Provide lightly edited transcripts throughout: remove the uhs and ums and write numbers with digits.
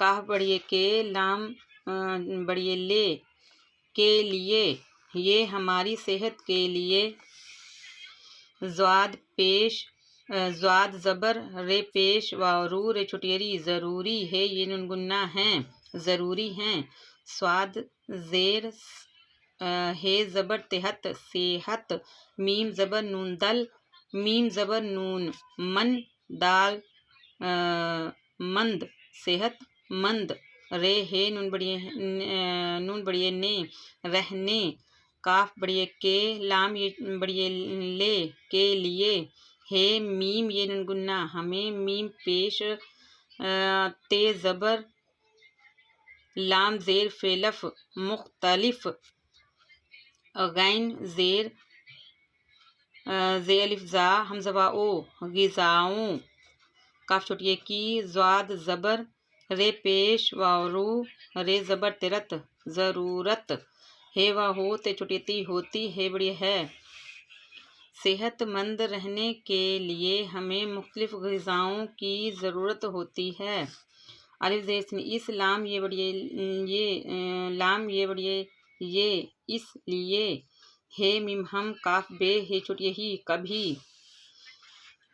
کاف بڑھئے کے، لام بڑھئے لے، کے لیے، یہ ہماری صحت کے لیے، زواد پیش، زواد زبر، رے پیش، واو رو، رے چھٹی ری، ضروری ہے، یہ نون گنہ ہیں، ضروری ہیں، سواد زیر، ہے زبر تحت، صحت، میم زبر نون دل، میم زبر نون من، دال مند، صحت مند، رے ہے نون بڑھئے نے، رہنے، کاف بڑھئے کے، لام یہ بڑھئے لے، کے لیے، ہے میم یہ نون گنہ ہمیں، میم پیش، تے زبر، لام زیر فیلف، مختلف، غین زیر، زے الف زا، حمزہ او، غذاؤں، کاف چھوٹی کی، زواد زبر، رے پیش، واو رو، رے زبر ترت، ضرورت، ہے و ہو، تے چھوٹی تی، ہوتی ہے بڑی ہے، صحت مند رہنے کے لیے ہمیں مختلف غذاؤں کی ضرورت ہوتی ہے، الف زیر سین، اس، لام یہ بڑی یہ، لام یہ بڑی یہ، اس لیے، ہے میم ہم، کاف بے، ہے چھوٹی ہی، کبھی،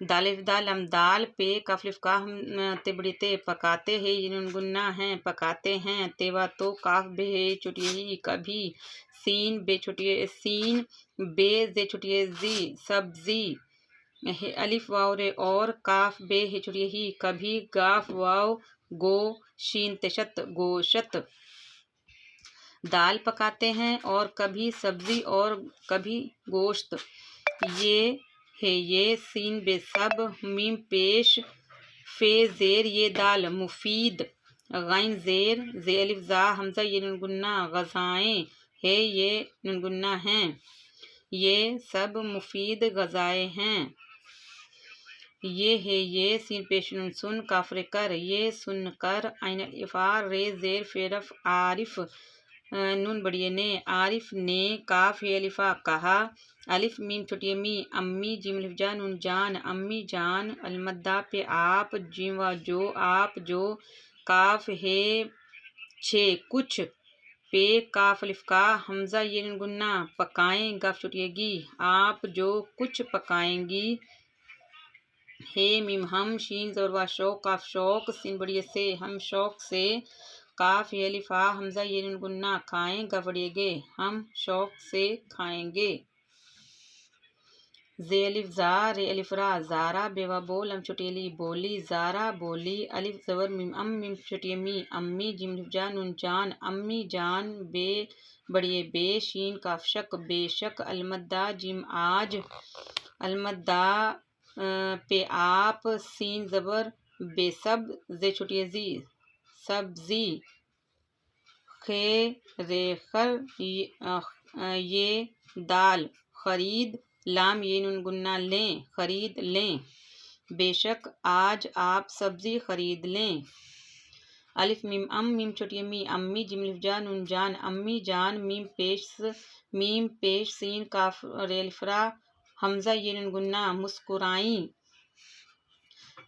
دال الف دا، لام دال، پہ، کاف الف کا، ہم تے بڑی تے، پکاتے ہیں، یہ نون گنہ ہیں، پکاتے ہیں، تے وا تو، کاف بے، ہے چھوٹی ہی، کبھی، سین بے چھوٹی، سین بے، زے چھوٹی زی، سبزی، الف واو رے اور، کاف بے، ہے چھوٹی ہی، کبھی، گاف واو گو، شین تشت، گوشت، دال پکاتے ہیں، اور کبھی سبزی، اور کبھی گوشت، یہ ہے یہ، سین بے سب، میم پیش، فے زیر یہ دال، مفید، غین زیر، زے الف زا، حمزہ یہ نون گنہ، غذائیں، ہے یہ نون گنہ ہیں، یہ سب مفید غذائیں ہیں، یہ ہے یہ، سین پیش نون سن، کاف رے کر، یہ سن کر، عین الفا، رے زیر فیرف، عارف، نون بڑی نے، عارف نے، کاف ہے الفا، کہا، الف میم چھوٹی می، امی، جیم الف جا، نون جان، امی جان، المدا پہ آپ، جیم و جو، آپ جو، کاف ہے چھ، کچھ، پہ، کاف الف کا، حمزہ یہ نون گنہ، پکائیں، گاف چھوٹی گی، آپ جو کچھ پکائیں گی، ہے میم ہم، شین زبر وا شوق، کاف شوق، سین بڑی سے، ہم شوق سے، کاف ہے الف ہا، حمزہ یہ نون گنہ، کھائیں، گاف بڑی گے، ہم شوق سے کھائیں گے، زے الف زا، رے الف را، زارا، بے و بو، لام چھوٹی لی، بولی، زارا بولی، الف زبر میم ام، میم چھوٹی می، امی، جیم الف جا، نون جان، امی جان، بے بڑی بے، شین کاف شک، بے شک، المدا جیم آج، المدا پہ آپ، سین زبر بے سب، زے چھوٹی زی، سبزی، خے رے خر، یہ دال، خرید، لام یہ نون گنہ لیں، خرید لیں، بے شک آج آپ سبزی خرید لیں، الف میم ام، میم چھوٹی می، امی، جیم الف جا، نون جان، امی جان، میم پیش، سین کاف رے الف را، حمزہ یہ نون گنہ، مسکرائیں،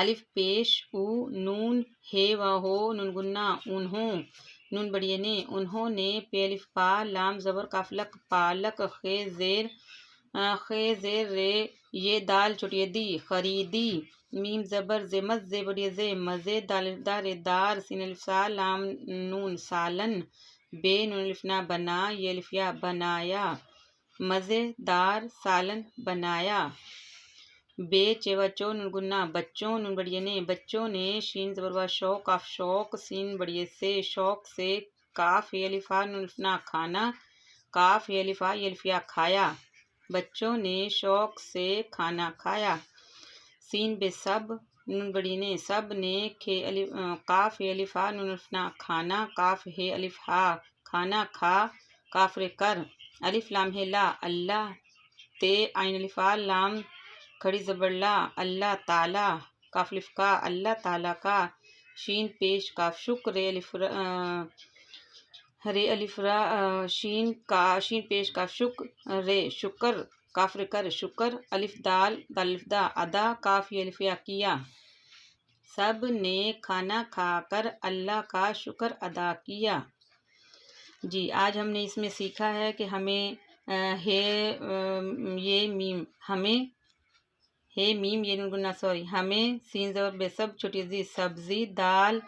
الف پیش او، نون ہے و ہو، نون گنہ، انہوں، نون بڑی نے، انہوں نے، پہ الف پا، لام زبر کاف لک، پالک، خے زیر رے یہ دال چھوٹی دی، خریدی، میم زبر زے مز، زے بڑی زے، مزے، دال الف دا، رے دار، سین الف سا، لام نون سالن، بے نون الف نا، بنا، یہ الف یا، بنایا، مزے دار سالن بنایا، بے چے و چو، نون گنہ، بچوں، نون بڑی نے، بچوں نے، شین زبر وا شوق، کاف شوق، سین بڑی سے، شوق سے، کاف ہے الف ہا، نون الف نا، کھانا، کاف ہے الف ہا، یہ الف یا، کھایا، بچوں نے شوق سے کھانا کھایا، سین بے سب، نون بڑی نے، سب نے، کاف ہے الف ہا، نون الف نا، کھانا، کاف ہے الف ہا، کھانا کھا، کاف رے کر، الف لام ہے لا، اللہ، تے، عین الف ہا، لام کھڑی زبر لا، اللہ تعالی، کاف الف کا، اللہ تعالی کا، شین پیش کاف شک، رے الف را، شین پیش کاف شک، رے شکر، کاف رے کر، شکر، الف دال، دال الف دا، ادا، کاف یہ الف یا، کیا، سب نے کھانا کھا کر اللہ کا شکر ادا کیا۔ جی آج ہم نے اس میں سیکھا ہے کہ ہمیں ہمیں سین زبر بے سب چھوٹی زی سبزی، دال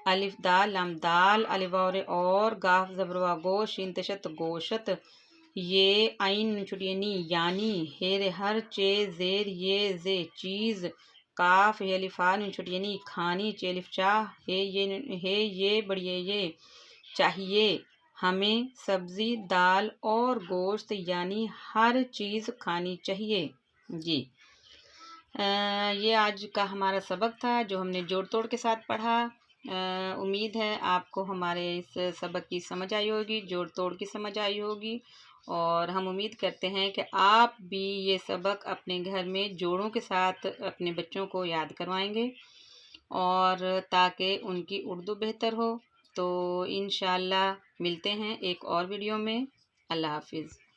الف دال لام دال، الف اور گاف زبر وا گوشت، شین تشت گوشت، یہ عین چھوٹی نی یعنی، ہیر ہر، چے زیر یہ زے چیز، کاف ہے الفا نون چھوٹی نی کھانی، چے الف چاہ ہے یہ بڑی یہ چاہیے، ہمیں سبزی، دال اور گوشت یعنی ہر چیز کھانی چاہیے۔ جی یہ آج کا ہمارا سبق تھا جو ہم نے جوڑ توڑ کے ساتھ پڑھا۔ امید ہے آپ کو ہمارے اس سبق کی سمجھ آئی ہوگی، جوڑ توڑ کی سمجھ آئی ہوگی، اور ہم امید کرتے ہیں کہ آپ بھی یہ سبق اپنے گھر میں جوڑوں کے ساتھ اپنے بچوں کو یاد کروائیں گے، اور تاکہ ان کی اردو بہتر ہو۔ تو انشاءاللہ ملتے ہیں ایک اور ویڈیو میں۔ اللہ حافظ۔